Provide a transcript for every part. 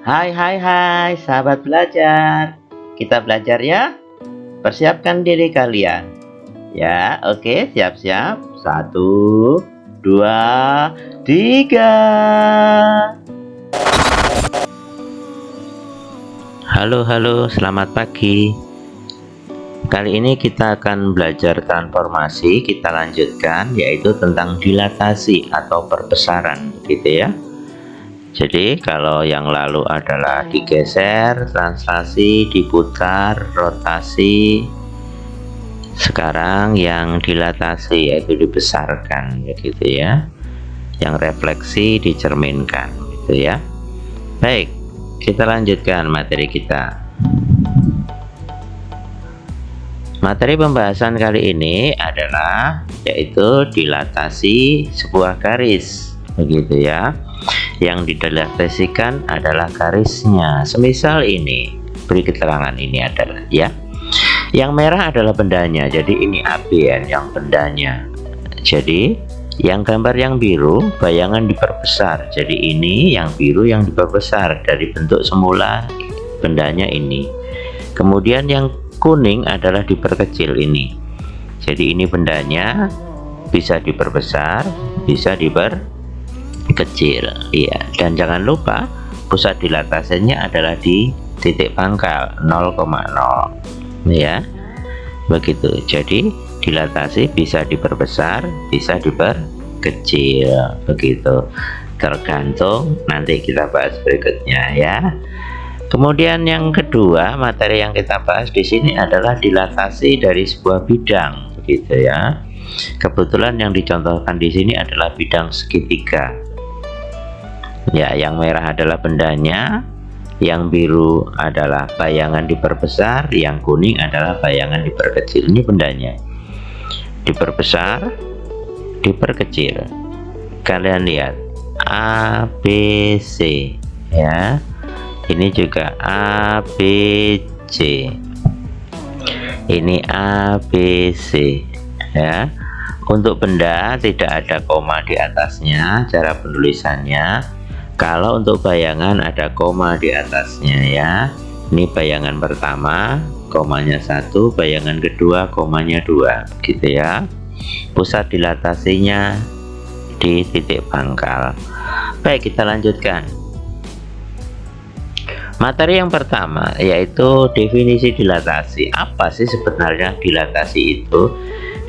Hai, sahabat belajar. Kita belajar ya. Persiapkan diri kalian. Ya, oke, siap-siap. 1, 2, 3. Halo, selamat pagi. Kali ini kita akan belajar transformasi. Kita lanjutkan, yaitu tentang dilatasi atau perbesaran, gitu ya. Jadi kalau yang lalu adalah digeser, translasi, diputar, rotasi. Sekarang yang dilatasi yaitu dibesarkan, gitu ya. Yang refleksi dicerminkan, gitu ya. Baik, kita lanjutkan materi kita. Materi pembahasan kali ini adalah yaitu dilatasi sebuah garis, begitu ya. Yang dilatasikan adalah garisnya. Semisal ini, beri keterangan ini adalah ya. Yang merah adalah bendanya, jadi ini ABN yang bendanya. Jadi yang gambar yang biru bayangan diperbesar, jadi ini yang biru yang diperbesar dari bentuk semula bendanya ini. Kemudian yang kuning adalah diperkecil ini, jadi ini bendanya bisa diperbesar, bisa diperkecil, ya. Dan jangan lupa pusat dilatasinya adalah di titik pangkal 0,0, ya, begitu. Jadi dilatasi bisa diperbesar, bisa diperkecil, begitu, tergantung nanti kita bahas berikutnya ya. Kemudian yang kedua, materi yang kita bahas di sini adalah dilatasi dari sebuah bidang, begitu ya. Kebetulan yang dicontohkan di sini adalah bidang segitiga. Ya, yang merah adalah bendanya, yang biru adalah bayangan diperbesar, yang kuning adalah bayangan diperkecil. Ini bendanya. Diperbesar, diperkecil. Kalian lihat A, B, C ya. Ini juga A, B, C. Ini A, B, C ya. Untuk benda tidak ada koma di atasnya cara penulisannya. Kalau untuk bayangan ada koma di atasnya ya. Ini bayangan pertama, komanya 1, bayangan kedua, komanya 2, gitu ya. Pusat dilatasinya di titik pangkal. Baik, kita lanjutkan. Materi yang pertama yaitu definisi dilatasi. Apa sih sebenarnya dilatasi itu?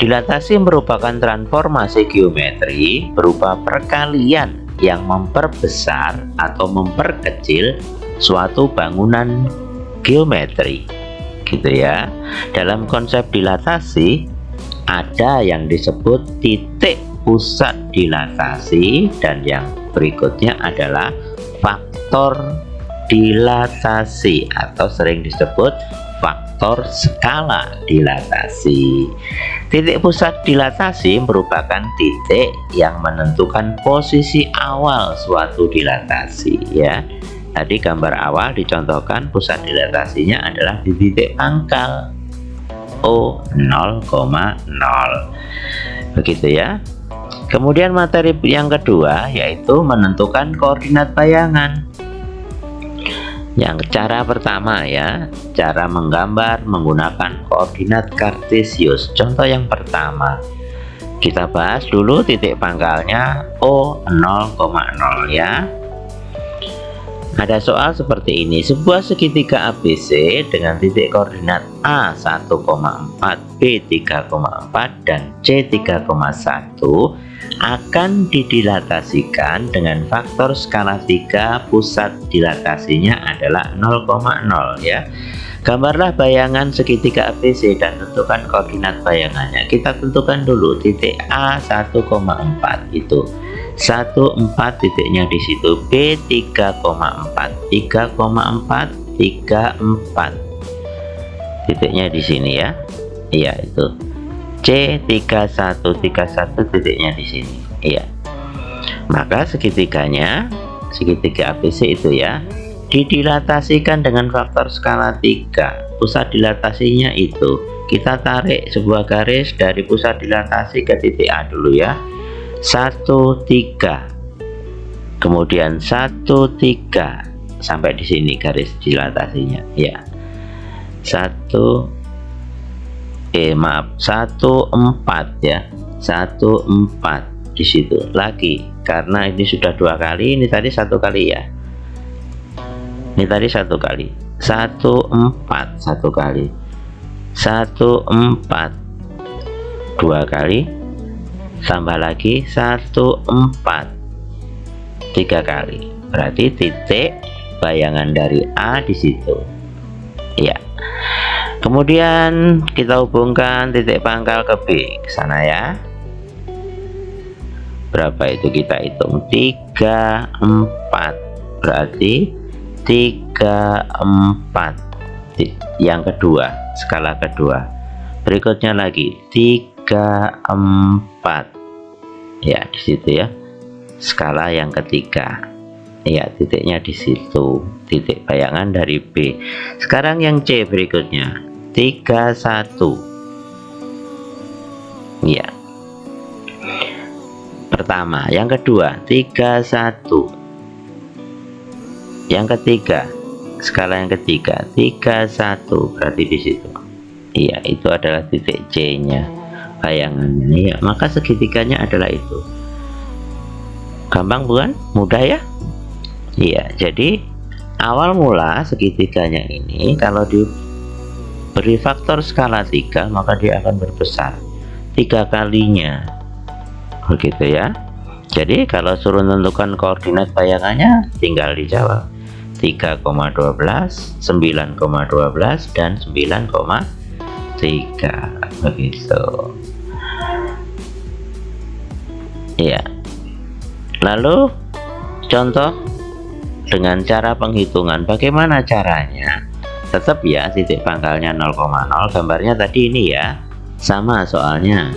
Dilatasi merupakan transformasi geometri berupa perkalian yang memperbesar atau memperkecil suatu bangunan geometri, gitu ya. Dalam konsep dilatasi ada yang disebut titik pusat dilatasi, dan yang berikutnya adalah faktor dilatasi atau sering disebut faktor skala dilatasi. Titik pusat dilatasi merupakan titik yang menentukan posisi awal suatu dilatasi ya. Tadi gambar awal dicontohkan pusat dilatasinya adalah di titik pangkal O 0,0, begitu ya. Kemudian materi yang kedua yaitu menentukan koordinat bayangan. Yang cara pertama ya, cara menggambar menggunakan koordinat kartesius. Contoh yang pertama, kita bahas dulu titik pangkalnya O 0,0 ya. Ada soal seperti ini, sebuah segitiga ABC dengan titik koordinat A 1,4, B 3,4 dan C 3,1 akan didilatasikan dengan faktor skala 3. Pusat dilatasinya adalah 0,0 ya. Gambarlah bayangan segitiga ABC dan tentukan koordinat bayangannya. Kita tentukan dulu titik A 1,4 itu 1,4 titiknya di situ, B 3,4 3,4 titiknya di sini ya. Iya, itu C 31 titiknya di sini. Iya. Maka segitiga ABC itu ya didilatasikan dengan faktor skala 3. Pusat dilatasinya itu kita tarik sebuah garis dari pusat dilatasi ke titik A dulu ya. 1, 3. Kemudian 1, 3. sampai di sini garis dilatasinya ya. 14 ya, 14 di situ lagi, karena ini sudah 2 kali, ini tadi 1 kali ya, ini tadi 1 kali, 14 1 kali, 14 2 kali, tambah lagi 14 3 kali, berarti titik bayangan dari A di situ ya. Kemudian kita hubungkan titik pangkal ke B ke sana ya. Berapa itu kita hitung? 3 4, berarti 3 4 yang kedua, skala kedua. Berikutnya lagi 3 4 ya, di situ ya, skala yang ketiga ya, titiknya di situ, titik bayangan dari B. Sekarang yang C berikutnya 31 ya, pertama, yang kedua 31, yang ketiga, skala yang ketiga 31, berarti di situ iya, itu adalah titik C nya bayangannya ya. Maka segitiganya adalah itu. Gampang bukan? Mudah ya. Iya, jadi awal mula segitiganya ini kalau diberi faktor skala 3 maka dia akan berbesar 3 kalinya, begitu ya. Jadi kalau suruh menentukan koordinat bayangannya tinggal dijawab 3,12, 9,12 dan 9,3, begitu ya. Lalu contoh dengan cara penghitungan, bagaimana caranya? Tetap ya, titik pangkalnya 0,0, gambarnya tadi ini ya, sama soalnya.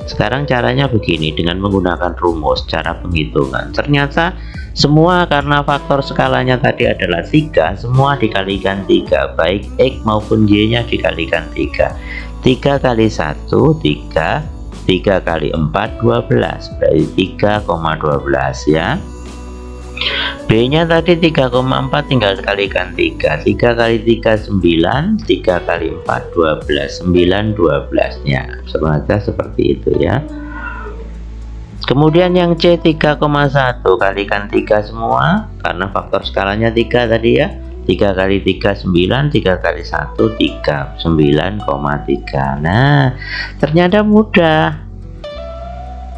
Sekarang caranya begini, dengan menggunakan rumus cara penghitungan. Ternyata semua karena faktor skalanya tadi adalah 3, semua dikalikan 3, baik X maupun Y nya dikalikan 3. 3 kali 1 3, 3 kali 4 12, berarti 3,12 ya. B nya tadi 3,4, tinggal kalikan 3, 3 kali 3 9, 3 kali 4 12, 9 12 nya, sengaja seperti itu ya. Kemudian yang C 3,1, kalikan 3 semua karena faktor skalanya 3 tadi ya. 3 kali 3 9, 3 kali 1 3, 9,3. Nah, ternyata mudah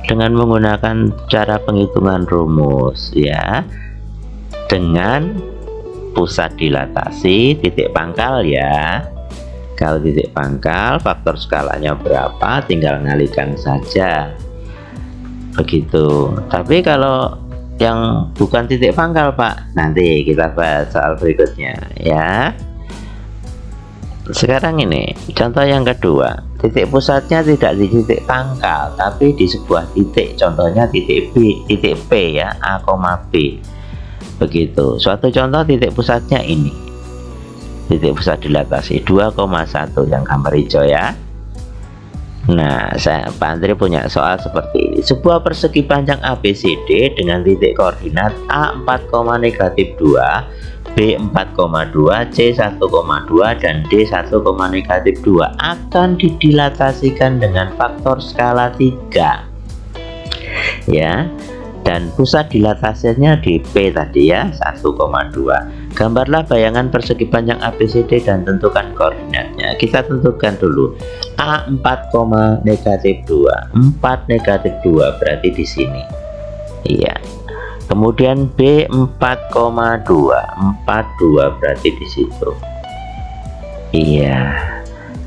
dengan menggunakan cara penghitungan rumus ya, dengan pusat dilatasi titik pangkal ya. Kalau titik pangkal faktor skalanya berapa tinggal ngalikan saja, begitu. Tapi kalau yang bukan titik pangkal Pak, nanti kita bahas soal berikutnya ya. Sekarang ini contoh yang kedua, titik pusatnya tidak di titik pangkal tapi di sebuah titik, contohnya titik B, titik P ya, A, B, begitu. Suatu contoh titik pusatnya ini, titik pusat dilatasi 2,1 yang gambar hijau ya. Nah, Pak Andri punya soal seperti ini. Sebuah persegi panjang ABCD dengan titik koordinat A 4, -2, B 4,2, C 1,2 dan D 1,-2 akan didilatasikan dengan faktor skala 3 ya, dan pusat dilatasinya di P tadi ya, 1,2. Gambarlah bayangan persegi panjang ABCD dan tentukan koordinatnya. Kita tentukan dulu A 4, -2, 4, -2 berarti di sini iya. Kemudian B 4,2, 42 berarti di situ iya.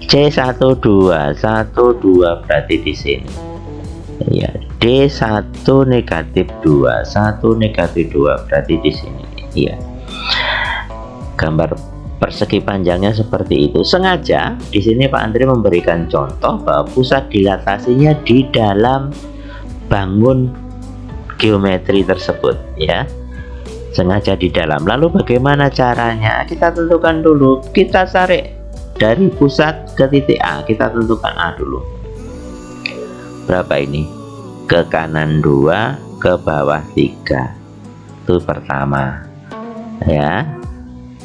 C 12, 12 berarti di sini iya. D 1, -2, 1, -2 berarti di sini iya. Gambar persegi panjangnya seperti itu. Sengaja di sini Pak Andri memberikan contoh bahwa pusat dilatasinya di dalam bangun geometri tersebut ya, sengaja di dalam. Lalu bagaimana caranya? Kita tentukan dulu, kita tarik dari pusat ke titik A, kita tentukan A dulu. Berapa ini? Ke kanan 2, ke bawah 3, itu pertama. ya,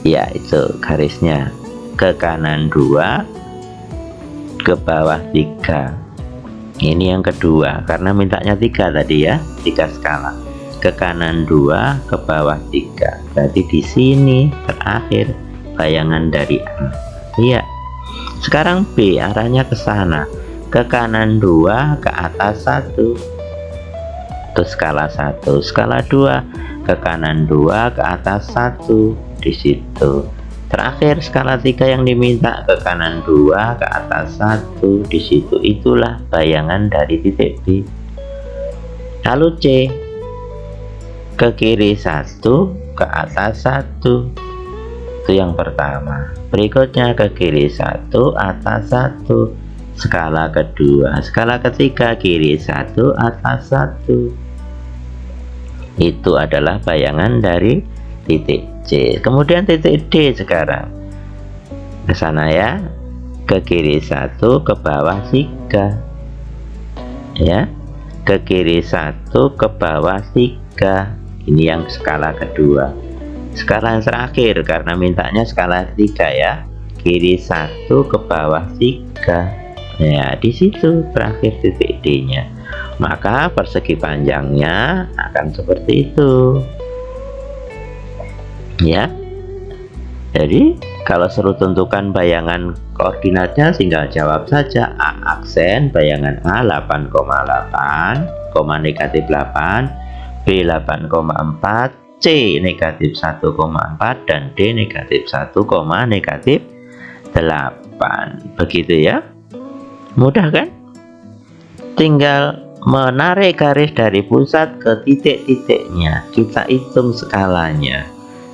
ya itu garisnya ke kanan 2, ke bawah 3. Ini yang kedua, karena mintanya 3 tadi ya, 3 skala. Ke kanan 2, ke bawah 3. Berarti di sini terakhir bayangan dari A. Iya. Sekarang B arahnya ke sana. Ke kanan 2, ke atas 1. Itu skala 1. Skala 2, ke kanan 2, ke atas 1. Di situ. Terakhir skala 3 yang diminta ke kanan 2, ke atas 1. Di situ. Itulah bayangan dari titik B. Lalu C, ke kiri 1, ke atas 1. Itu yang pertama. Berikutnya ke kiri 1, atas 1. Skala kedua. Skala ketiga kiri 1, atas 1. Itu adalah bayangan dari titik C. Kemudian titik D sekarang. Ke sana ya. Ke kiri 1, ke bawah 3. Ya. Ke kiri 1, ke bawah 3. Ini yang skala kedua. Skala yang terakhir karena mintanya skala 3 ya. Kiri 1, ke bawah 3. Ya, di situ terakhir titik D-nya. Maka persegi panjangnya akan seperti itu. Ya. Jadi, kalau suruh tentukan bayangan koordinatnya tinggal jawab saja. A aksen bayangan A 8,8, negatif 8, B 8,4, C negatif 1,4, dan D negatif 1, negatif 8. Begitu ya. Mudah kan? Tinggal menarik garis dari pusat ke titik-titiknya. Kita hitung skalanya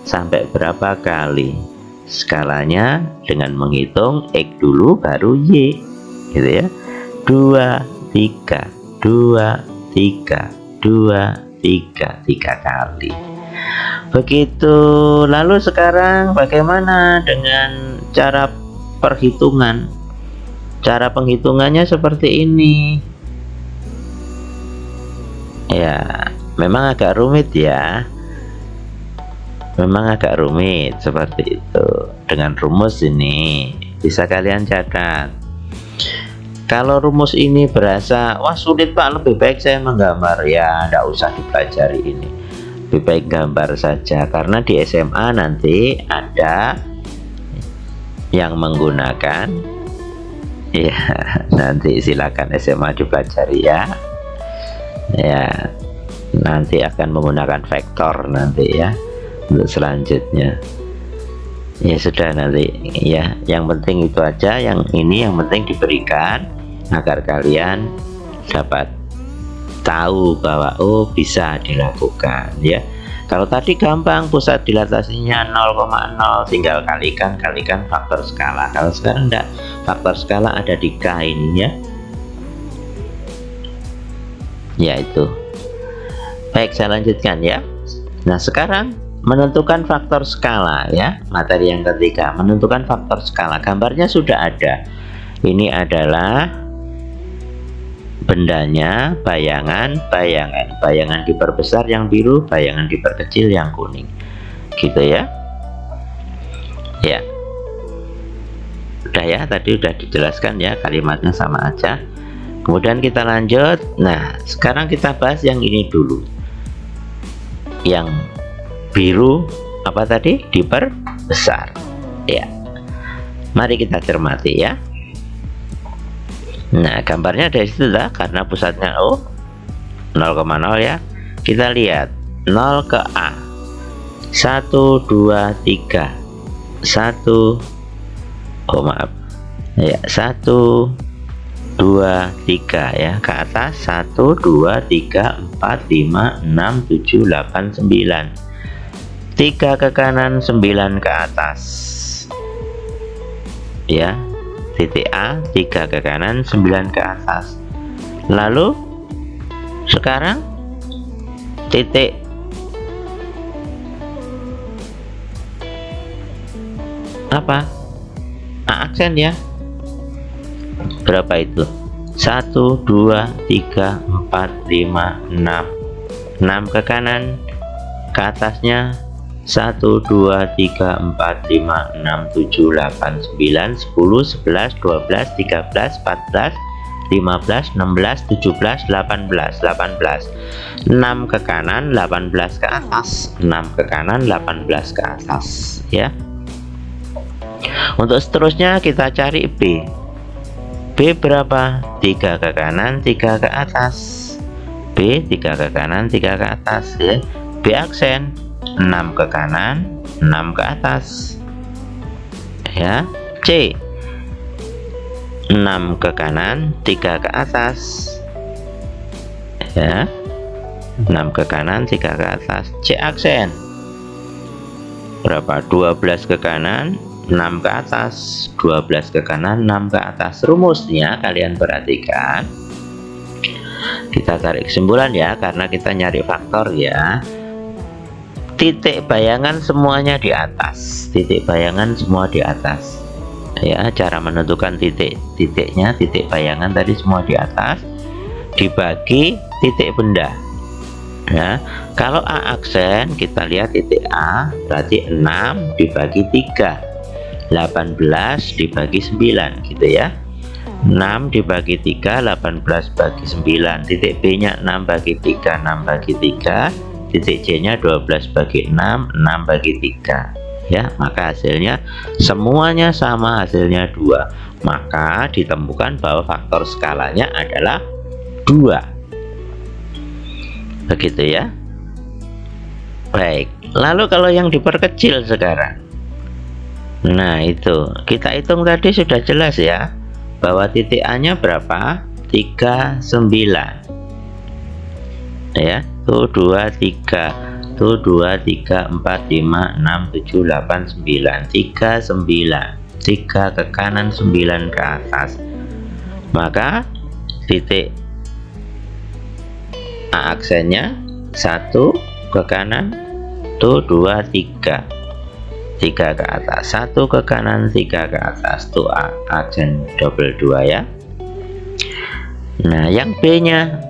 sampai berapa kali. Skalanya dengan menghitung X dulu baru Y, gitu ya. 2, 3, 2, 3, 2, 3, 3 kali. Begitu. Lalu sekarang bagaimana dengan cara perhitungan? Cara penghitungannya seperti ini. Ya, memang agak rumit ya. Memang agak rumit seperti itu. Dengan rumus ini bisa kalian catat. Kalau rumus ini berasa wah sulit Pak, lebih baik saya menggambar. Ya, tidak usah dipelajari ini. Lebih baik gambar saja, karena di SMA nanti ada yang menggunakan, ya nanti silakan SMA dipelajari ya. Ya, nanti akan menggunakan vektor nanti ya untuk selanjutnya. Ya sudah nanti ya, yang penting itu aja, yang ini yang penting diberikan agar kalian dapat tahu bahwa oh bisa dilakukan ya. Kalau tadi gampang, pusat dilatasinya 0,0, tinggal kalikan faktor skala. Kalau sekarang enggak, faktor skala ada di K ini ya. Ya itu. Baik, saya lanjutkan ya. Nah sekarang menentukan faktor skala ya, materi yang ketiga, menentukan faktor skala. Gambarnya sudah ada. Ini adalah bendanya, bayangan diperbesar yang biru, bayangan diperkecil yang kuning, gitu ya. Ya, udah ya, tadi udah dijelaskan ya, kalimatnya sama aja. Kemudian kita lanjut. Nah sekarang kita bahas yang ini dulu, yang biru apa tadi, diperbesar ya. Mari kita cermati ya. Nah gambarnya dari situ lah, karena pusatnya O 0,0 ya. Kita lihat 0 ke A 1, 2, 3 1, oh maaf ya, 1, 2, 3 ya, ke atas 1, 2, 3, 4, 5, 6, 7, 8, 9, 3 ke kanan, 9 ke atas ya. Titik A 3 ke kanan, 9 ke atas. Lalu sekarang titik apa? A aksen ya. Berapa itu? 1, 2, 3, 4, 5, 6. 6 ke kanan, ke atasnya 1 2 3 4 5 6 7 8 9 10 11 12 13 14 15 16 17 18 6 ke kanan 18 ke atas, 6 ke kanan 18 ke atas ya. Untuk seterusnya kita cari B. B berapa? 3 ke kanan 3 ke atas. B 3 ke kanan 3 ke atas ya. B aksen 6 ke kanan 6 ke atas ya. C 6 ke kanan 3 ke atas ya. 6 ke kanan 3 ke atas. C aksen berapa? 12 ke kanan 6 ke atas, 12 ke kanan 6 ke atas. Rumusnya kalian perhatikan, kita tarik kesimpulan ya, karena kita nyari faktor ya. Titik bayangan semuanya di atas, titik bayangan semua di atas ya. Cara menentukan titiknya, titik bayangan tadi semua di atas, dibagi titik benda ya. Kalau A aksen, kita lihat titik A berarti 6 dibagi 3, 18 dibagi 9 gitu ya. 6 dibagi 3, 18 bagi 9. Titik B nya 6 bagi 3, 6 bagi 3. Titik C nya 12 bagi 6, 6 bagi 3 ya. Maka hasilnya semuanya sama, hasilnya 2. Maka ditemukan bahwa faktor skalanya adalah 2. Begitu ya. Baik, lalu kalau yang diperkecil sekarang, nah itu kita hitung tadi sudah jelas ya, bahwa titik A nya berapa? 39 ya. Tuh 2 3, tuh 2 3 4 5 6 7 8 9, 39, 3 ke kanan 9 ke atas. Maka titik A aksennya 1 ke kanan tuh 2 3, 3 ke atas, 1 ke kanan 3 ke atas, tuh A aksen double 2 ya. Nah yang B nya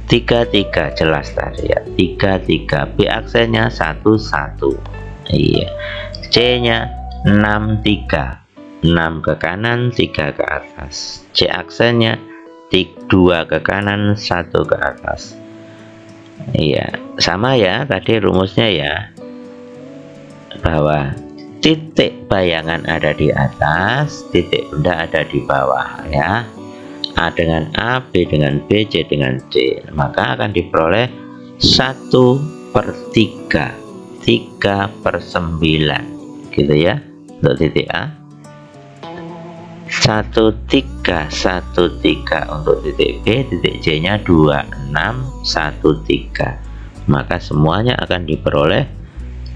3 3 jelas tadi ya, 3 3. B aksennya 1 1 iya. C nya 6 3, 6 ke kanan 3 ke atas. C aksennya 2 ke kanan 1 ke atas iya. Sama ya tadi rumusnya ya, bahwa titik bayangan ada di atas, titik benda ada di bawah ya. A dengan A, B dengan B, C dengan C, maka akan diperoleh 1/3, 3/9 gitu ya untuk titik A. 1 3 1 3 untuk titik B, titik C nya 2 6 1 3, maka semuanya akan diperoleh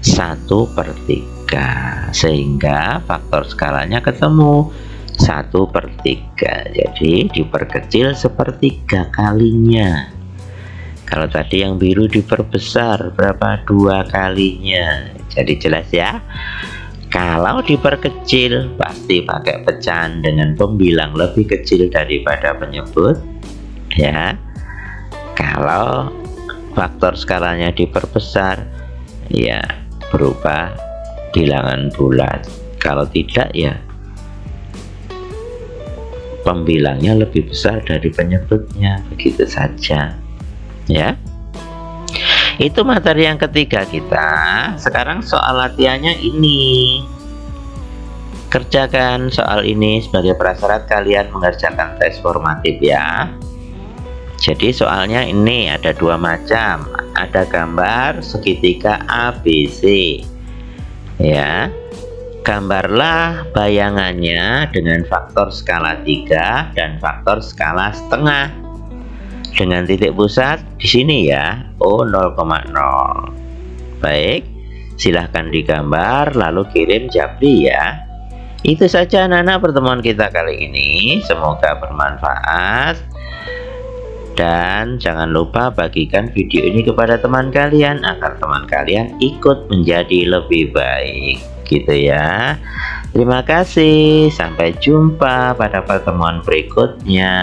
1/3, sehingga faktor skalanya ketemu 1/3. Jadi diperkecil 1/3 kalinya. Kalau tadi yang biru diperbesar berapa? 2 kalinya. Jadi jelas ya. Kalau diperkecil pasti pakai pecahan dengan pembilang lebih kecil daripada penyebut ya. Kalau faktor skalanya diperbesar ya berupa bilangan bulat. Kalau tidak ya pembilangnya lebih besar dari penyebutnya, begitu saja ya. Itu materi yang ketiga kita. Sekarang soal latihannya ini, kerjakan soal ini sebagai prasyarat kalian mengerjakan tes formatif ya. Jadi soalnya ini ada 2 macam, ada gambar segitiga ABC ya. Gambarlah bayangannya dengan faktor skala 3 dan faktor skala setengah dengan titik pusat di sini ya, O 0,0. Baik, silahkan digambar lalu kirim japri ya. Itu saja anak-anak pertemuan kita kali ini, semoga bermanfaat. Dan jangan lupa bagikan video ini kepada teman kalian agar teman kalian ikut menjadi lebih baik gitu ya. Terima kasih, sampai jumpa pada pertemuan berikutnya.